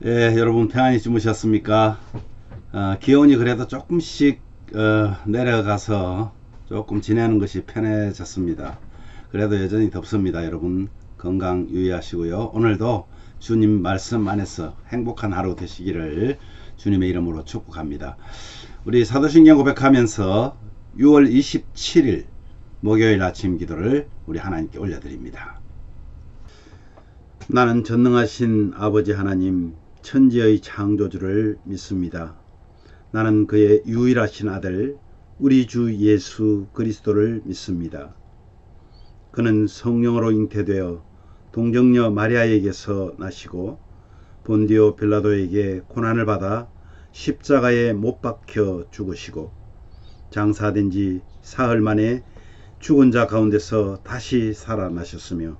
여러분 평안히 주무셨습니까? 기온이 그래도 조금씩 내려가서 조금 지내는 것이 편해졌습니다. 그래도 여전히 덥습니다. 여러분 건강 유의하시고요. 오늘도 주님 말씀 안에서 행복한 하루 되시기를 주님의 이름으로 축복합니다. 우리 사도신경 고백하면서 6월 27일 목요일 아침 기도를 우리 하나님께 올려드립니다. 나는 전능하신 아버지 하나님 천지의 창조주를 믿습니다. 나는 그의 유일하신 아들 우리 주 예수 그리스도를 믿습니다. 그는 성령으로 잉태되어 동정녀 마리아에게서 나시고 본디오 빌라도에게 고난을 받아 십자가에 못 박혀 죽으시고 장사된 지 사흘 만에 죽은 자 가운데서 다시 살아나셨으며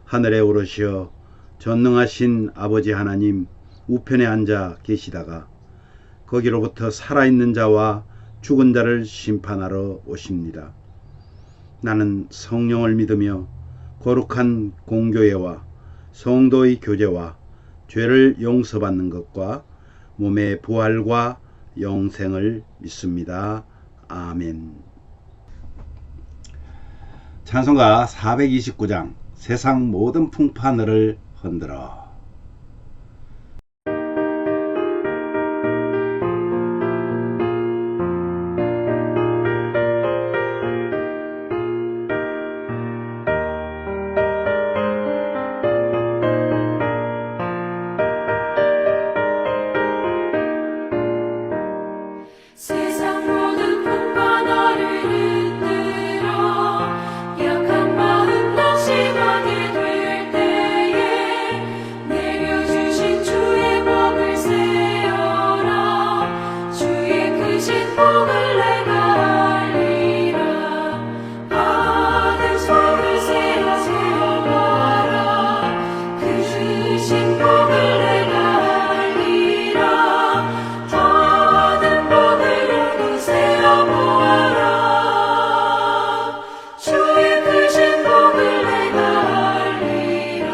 하늘에 오르시어 전능하신 아버지 하나님 우편에 앉아 계시다가 거기로부터 살아있는 자와 죽은 자를 심판하러 오십니다. 나는 성령을 믿으며 거룩한 공교회와 성도의 교제와 죄를 용서받는 것과 몸의 부활과 영생을 믿습니다. 아멘. 찬송가 429장 세상 모든 풍파늘을 흔들어. 세상 모든 풍파 너를 흔들어 약한 마음 낙심하게 될 때에 내려주신 주의 복을 세어라. 주의 크신 복을 내가 알리라. 받은 속을 세어보아라. 그 주신 복을 내가 알리라. 받은 복을 세어보아라. 주의 크신 복을 내가 알리라.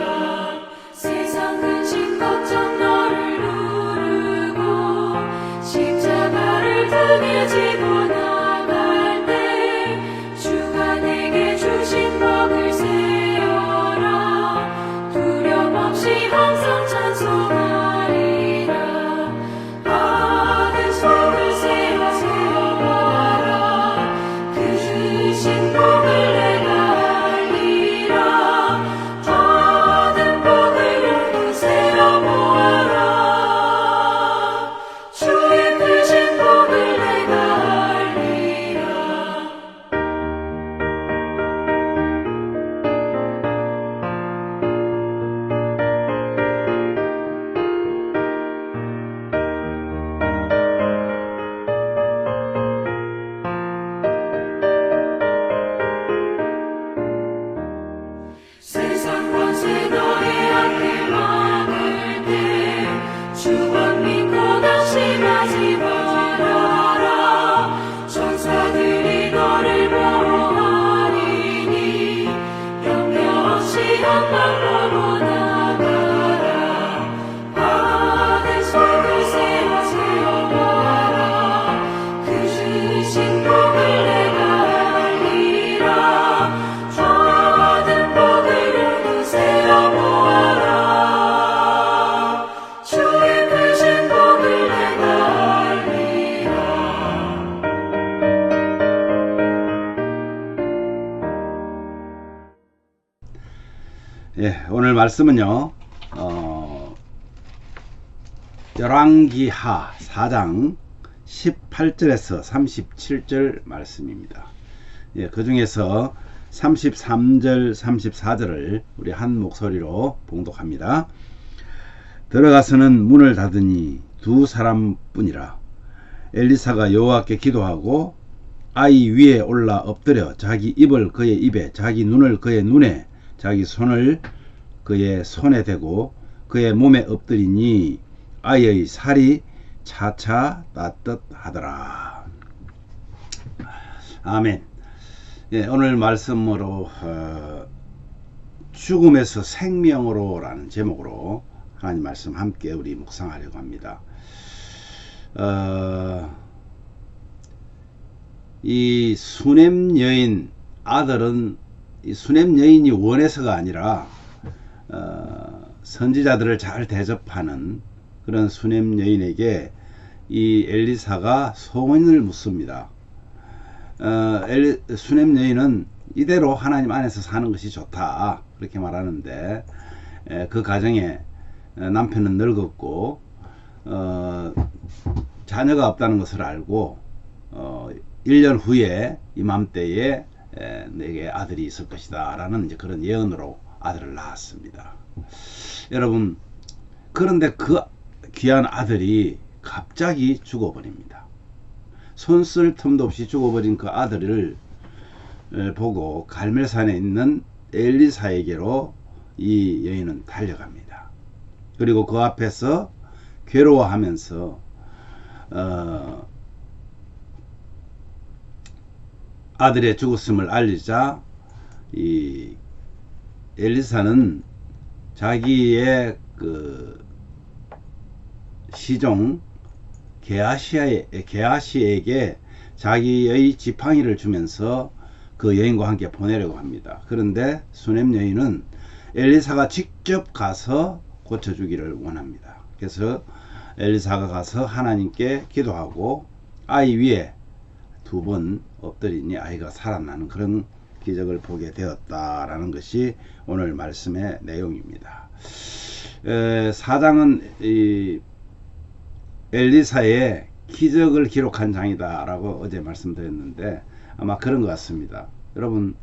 세상 근심 걱정 너를 누르고 십자가를 등에 지고 나갈 때 주가 내게 주신 복을 세어라. 두려움 없이 항상 찬송하리라. 받은 속을 세어보아라. 그 주신 복을 내가 알리라. 받은 복을 세어보아라. 주의 크신 복을 내가 알리라. 세상 권세 너의 앞에 막을 때 주만 믿고 낙심하지 말아라. 천사들이 너를 보호하리니 염려 없이 한 발 보고 나가라. 받은 속을 세어보아라. 그 주신 복을 내가 알리라. 받은 복을 세어보아라. 주의 크신 복을 내가 알리라. 오늘 말씀은요 열왕기하 4장 18절에서 37절 말씀입니다. 그 중에서 33절 34절을 우리 한 목소리로 봉독합니다. 들어가서는 문을 닫으니 두 사람뿐이라. 엘리사가 여호와께 기도하고 아이 위에 올라 엎드려 자기 입을 그의 입에 자기 눈을 그의 눈에 자기 손을 그의 손에 대고 그의 몸에 엎드리니 아이의 살이 차차 따뜻하더라. 아멘. 오늘 말씀으로 죽음에서 생명으로 라는 제목으로 하나님 말씀 함께 우리 묵상하려고 합니다. 이 수넴 여인 아들은 이 수넴 여인이 원해서가 아니라 선지자들을 잘 대접하는 그런 수넴 여인에게 이 엘리사가 소원을 묻습니다. 수넴 여인은 이대로 하나님 안에서 사는 것이 좋다 그렇게 말하는데, 그 가정에 남편은 늙었고 자녀가 없다는 것을 알고 1년 후에 이맘때에 내게 아들이 있을 것이다 라는 이제 그런 예언으로 아들을 낳았습니다. 여러분, 그런데 그 귀한 아들이 갑자기 죽어버립니다. 손 쓸 틈도 없이 죽어버린 그 아들을 보고 갈멜산에 있는 엘리사에게로 이 여인은 달려갑니다. 그리고 그 앞에서 괴로워하면서 아들의 죽었음을 알리자 이 엘리사는 자기의 그 시종 게하시에게 자기의 지팡이를 주면서 그 여인과 함께 보내려고 합니다. 그런데 수넴 여인은 엘리사가 직접 가서 고쳐주기를 원합니다. 그래서 엘리사가 가서 하나님께 기도하고 아이 위에 2번 엎드리니 아이가 살아나는 그런 기적을 보게 되었다라는 것이 오늘 말씀의 내용입니다. 4장은 이 엘리사의 기적을 기록한 장이다 라고 어제 말씀드렸는데 아마 그런 것 같습니다. 여러분,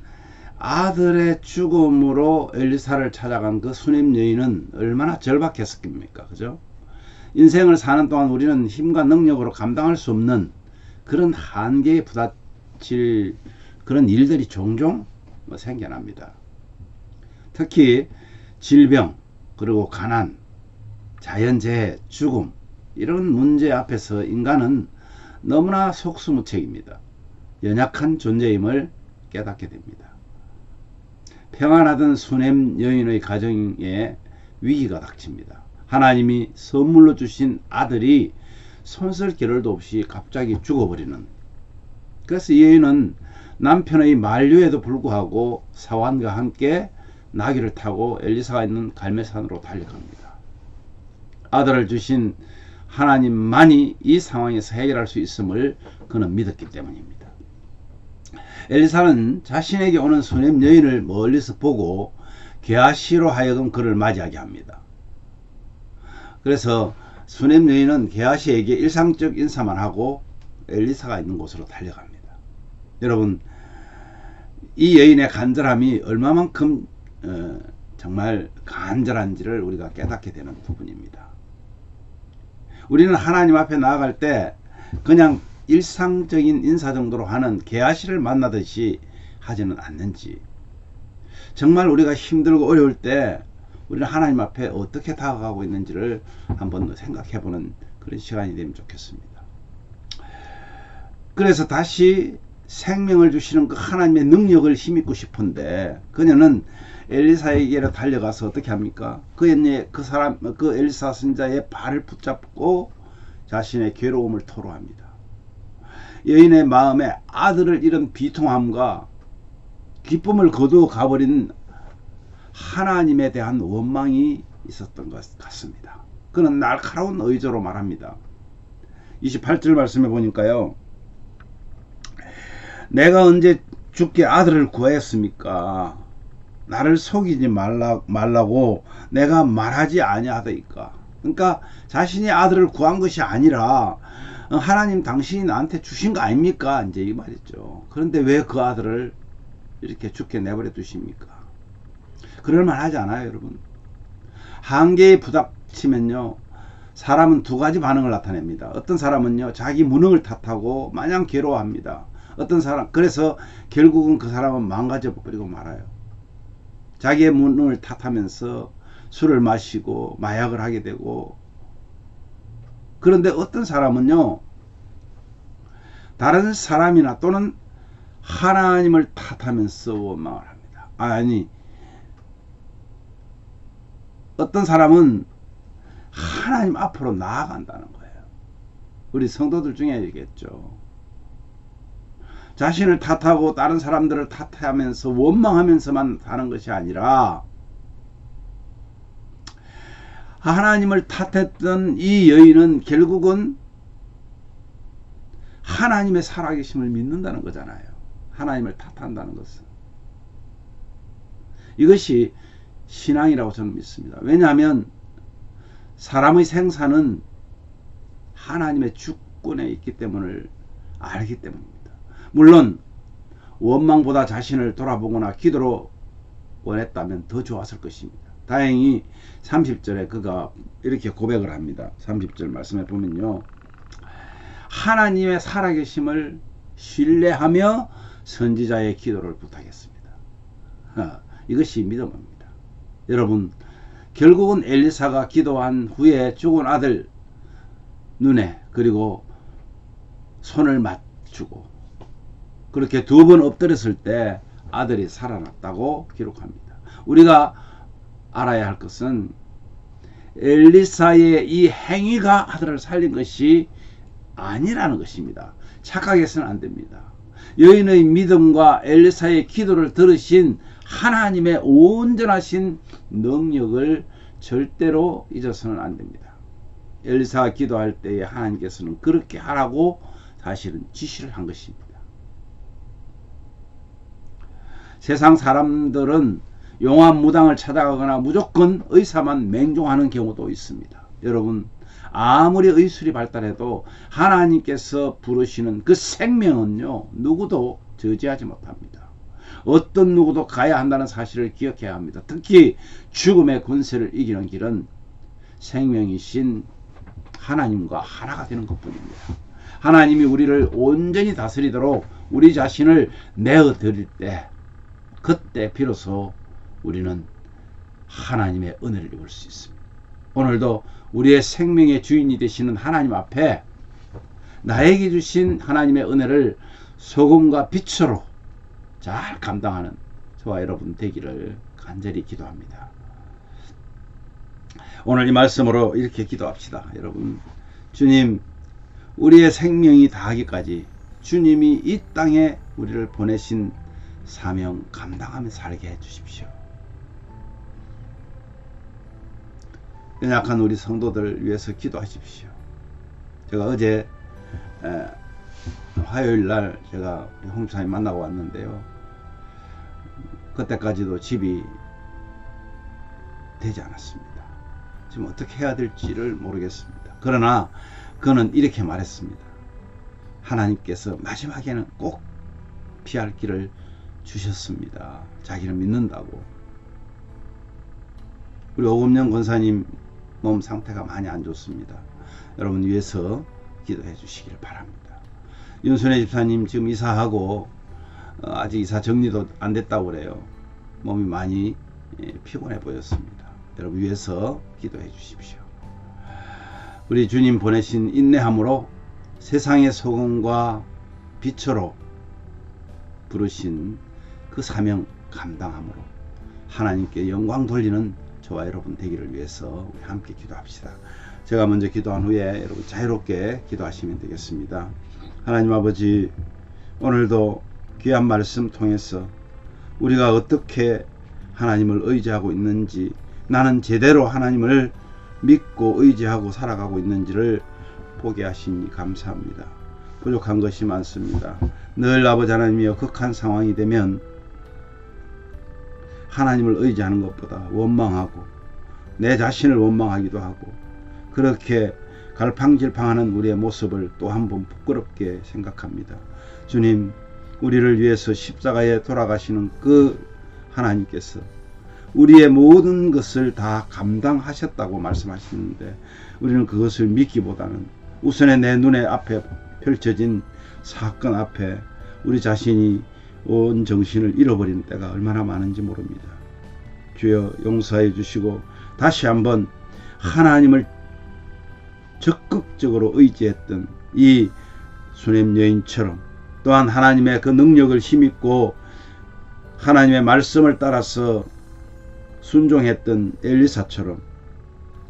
아들의 죽음으로 엘리사를 찾아간 그 수넴 여인은 얼마나 절박했습니까? 그죠? 인생을 사는 동안 우리는 힘과 능력으로 감당할 수 없는 그런 한계에 부딪힐 그런 일들이 종종 생겨납니다. 특히 질병, 그리고 가난, 자연재해, 죽음, 이런 문제 앞에서 인간은 너무나 속수무책입니다. 연약한 존재임을 깨닫게 됩니다. 평안하던 수넴 여인의 가정에 위기가 닥칩니다. 하나님이 선물로 주신 아들이 손쓸 겨를도 없이 갑자기 죽어버리는, 그래서 이 여인은 남편의 만류에도 불구하고 사환과 함께 나귀를 타고 엘리사가 있는 갈멜산으로 달려갑니다. 아들을 주신 하나님만이 이 상황에서 해결할 수 있음을 그는 믿었기 때문입니다. 엘리사는 자신에게 오는 수넴 여인을 멀리서 보고 게하시로 하여금 그를 맞이하게 합니다. 그래서 수넴 여인은 게하시에게 일상적 인사만 하고 엘리사가 있는 곳으로 달려갑니다. 여러분, 이 여인의 간절함이 얼마만큼 정말 간절한지를 우리가 깨닫게 되는 부분입니다. 우리는 하나님 앞에 나아갈 때 그냥 일상적인 인사 정도로 하는 게하시를 만나듯이 하지는 않는지, 정말 우리가 힘들고 어려울 때 우리는 하나님 앞에 어떻게 다가가고 있는지를 한번 생각해보는 그런 시간이 되면 좋겠습니다. 그래서 다시 생명을 주시는 그 하나님의 능력을 힘입고 싶은데, 그녀는 엘리사에게로 달려가서 어떻게 합니까? 그 엘리사 선지자의 발을 붙잡고 자신의 괴로움을 토로합니다. 여인의 마음에 아들을 잃은 비통함과 기쁨을 거두어 가버린 하나님에 대한 원망이 있었던 것 같습니다. 그는 날카로운 의조로 말합니다. 28절 말씀해 보니까요, 내가 언제 주께 아들을 구하였습니까? 나를 속이지 말라고 내가 말하지 아니하더이까. 그러니까 자신이 아들을 구한 것이 아니라 하나님 당신이 나한테 주신 거 아닙니까? 이제 이 말이죠. 그런데 왜 그 아들을 이렇게 죽게 내버려 두십니까? 그럴만 하지 않아요, 여러분? 한계에 부닥치면요, 사람은 2가지 반응을 나타냅니다. 어떤 사람은요, 자기 무능을 탓하고 마냥 괴로워합니다. 어떤 사람, 그래서 결국은 그 사람은 망가져 버리고 말아요. 자기의 무능을 탓하면서 술을 마시고 마약을 하게 되고, 그런데 어떤 사람은요, 다른 사람이나 또는 하나님을 탓하면서 원망을 합니다. 아니, 어떤 사람은 하나님 앞으로 나아간다는 거예요. 우리 성도들 중에 얘기했죠. 자신을 탓하고 다른 사람들을 탓하면서 원망하면서만 사는 것이 아니라 하나님을 탓했던 이 여인은 결국은 하나님의 살아계심을 믿는다는 거잖아요. 하나님을 탓한다는 것은. 이것이 신앙이라고 저는 믿습니다. 왜냐하면 사람의 생사는 하나님의 주권에 있기 때문을 알기 때문입니다. 물론 원망보다 자신을 돌아보거나 기도로 원했다면 더 좋았을 것입니다. 다행히 30절에 그가 이렇게 고백을 합니다. 30절 말씀에 보면요, 하나님의 살아계심을 신뢰하며 선지자의 기도를 부탁했습니다. 이것이 믿음입니다. 여러분, 결국은 엘리사가 기도한 후에 죽은 아들 눈에 그리고 손을 맞추고 그렇게 2번 엎드렸을 때 아들이 살아났다고 기록합니다. 우리가 알아야 할 것은 엘리사의 이 행위가 아들을 살린 것이 아니라는 것입니다. 착각해서는 안 됩니다. 여인의 믿음과 엘리사의 기도를 들으신 하나님의 온전하신 능력을 절대로 잊어서는 안 됩니다. 엘리사가 기도할 때에 하나님께서는 그렇게 하라고 사실은 지시를 한 것입니다. 세상 사람들은 용암 무당을 찾아가거나 무조건 의사만 맹종하는 경우도 있습니다. 여러분, 아무리 의술이 발달해도 하나님께서 부르시는 그 생명은요, 누구도 저지하지 못합니다. 어떤 누구도 가야 한다는 사실을 기억해야 합니다. 특히 죽음의 권세를 이기는 길은 생명이신 하나님과 하나가 되는 것뿐입니다. 하나님이 우리를 온전히 다스리도록 우리 자신을 내어드릴 때, 그때 비로소 우리는 하나님의 은혜를 입을 수 있습니다. 오늘도 우리의 생명의 주인이 되시는 하나님 앞에 나에게 주신 하나님의 은혜를 소금과 빛으로 잘 감당하는 저와 여러분 되기를 간절히 기도합니다. 오늘 이 말씀으로 이렇게 기도합시다. 여러분, 주님, 우리의 생명이 다하기까지 주님이 이 땅에 우리를 보내신 사명 감당하며 살게 해주십시오. 연약한 우리 성도들 위해서 기도하십시오. 제가 어제 화요일날 제가 홍차님 만나고 왔는데요, 그때까지도 집이 되지 않았습니다. 지금 어떻게 해야 될지를 모르겠습니다. 그러나 그는 이렇게 말했습니다. 하나님께서 마지막에는 꼭 피할 길을 주셨습니다. 자기는 믿는다고. 우리 오금영 권사님 몸 상태가 많이 안 좋습니다. 여러분 위해서 기도해 주시기를 바랍니다. 윤순혜 집사님 지금 이사하고 아직 이사 정리도 안 됐다고 그래요. 몸이 많이 피곤해 보였습니다. 여러분 위해서 기도해 주십시오. 우리 주님 보내신 인내함으로 세상의 소금과 빛으로 부르신 그 사명 감당함으로 하나님께 영광 돌리는 저와 여러분 되기를 위해서 우리 함께 기도합시다. 제가 먼저 기도한 후에 여러분 자유롭게 기도하시면 되겠습니다. 하나님 아버지, 오늘도 귀한 말씀 통해서 우리가 어떻게 하나님을 의지하고 있는지, 나는 제대로 하나님을 믿고 의지하고 살아가고 있는지를 보게 하시니 감사합니다. 부족한 것이 많습니다. 늘 아버지 하나님이여, 극한 상황이 되면 하나님을 의지하는 것보다 원망하고 내 자신을 원망하기도 하고 그렇게 갈팡질팡하는 우리의 모습을 또 한 번 부끄럽게 생각합니다. 주님, 우리를 위해서 십자가에 돌아가시는 그 하나님께서 우리의 모든 것을 다 감당하셨다고 말씀하시는데 우리는 그것을 믿기보다는 우선에 내 눈에 앞에 펼쳐진 사건 앞에 우리 자신이 온 정신을 잃어버리는 때가 얼마나 많은지 모릅니다. 주여 용서해 주시고 다시 한번 하나님을 적극적으로 의지했던 이 수넴 여인처럼, 또한 하나님의 그 능력을 힘입고 하나님의 말씀을 따라서 순종했던 엘리사처럼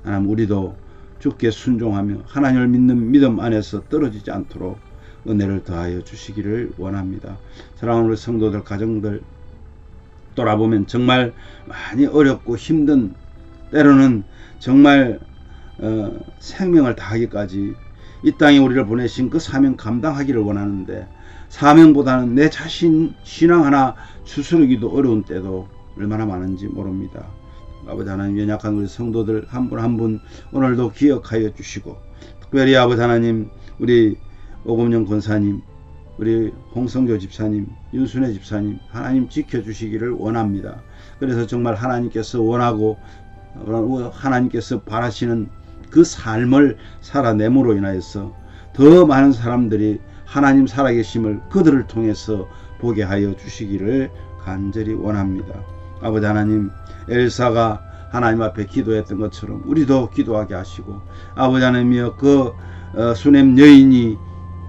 하나님 우리도 주께 순종하며 하나님을 믿는 믿음 안에서 떨어지지 않도록 은혜를 더하여 주시기를 원합니다. 사랑하는 우리 성도들, 가정들 돌아보면 정말 많이 어렵고 힘든, 때로는 정말 생명을 다하기까지 이 땅에 우리를 보내신 그 사명 감당하기를 원하는데, 사명보다는 내 자신 신앙 하나 추스르기도 어려운 때도 얼마나 많은지 모릅니다. 아버지 하나님, 연약한 우리 성도들 한 분 한 분 오늘도 기억하여 주시고, 특별히 아버지 하나님, 우리 오금영 권사님, 우리 홍성교 집사님, 윤순혜 집사님, 하나님 지켜주시기를 원합니다. 그래서 정말 하나님께서 원하고 하나님께서 바라시는 그 삶을 살아냄으로 인하여서 더 많은 사람들이 하나님 살아계심을 그들을 통해서 보게 하여 주시기를 간절히 원합니다. 아버지 하나님, 엘사가 하나님 앞에 기도했던 것처럼 우리도 기도하게 하시고, 아버지 하나님이여 그 수넴 여인이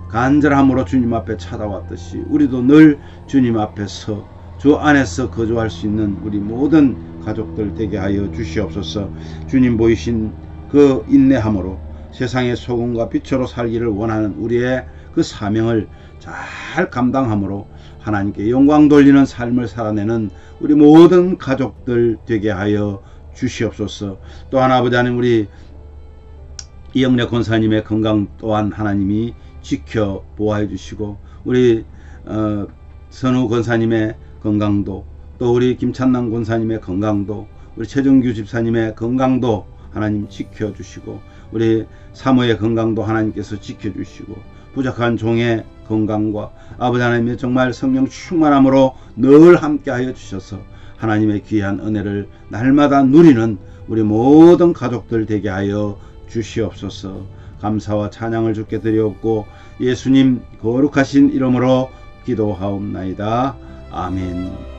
간절함으로 주님 앞에 찾아왔듯이 우리도 늘 주님 앞에서 주 안에서 거주할 수 있는 우리 모든 가족들 되게 하여 주시옵소서. 주님 보이신 그 인내함으로 세상의 소금과 빛으로 살기를 원하는 우리의 그 사명을 잘 감당함으로 하나님께 영광 돌리는 삶을 살아내는 우리 모든 가족들 되게 하여 주시옵소서. 또한 아버지 하나님, 우리 이영래 권사님의 건강 또한 하나님이 지켜 보호해 주시고, 우리 선우 권사님의 건강도, 또 우리 김찬남 권사님의 건강도, 우리 최정규 집사님의 건강도 하나님 지켜 주시고, 우리 사모의 건강도 하나님께서 지켜 주시고, 부족한 종의 건강과 아버지 하나님의 정말 성령 충만함으로 늘 함께하여 주셔서 하나님의 귀한 은혜를 날마다 누리는 우리 모든 가족들 되게 하여 주시옵소서. 감사와 찬양을 주께 드리옵고 예수님 거룩하신 이름으로 기도하옵나이다. 아멘.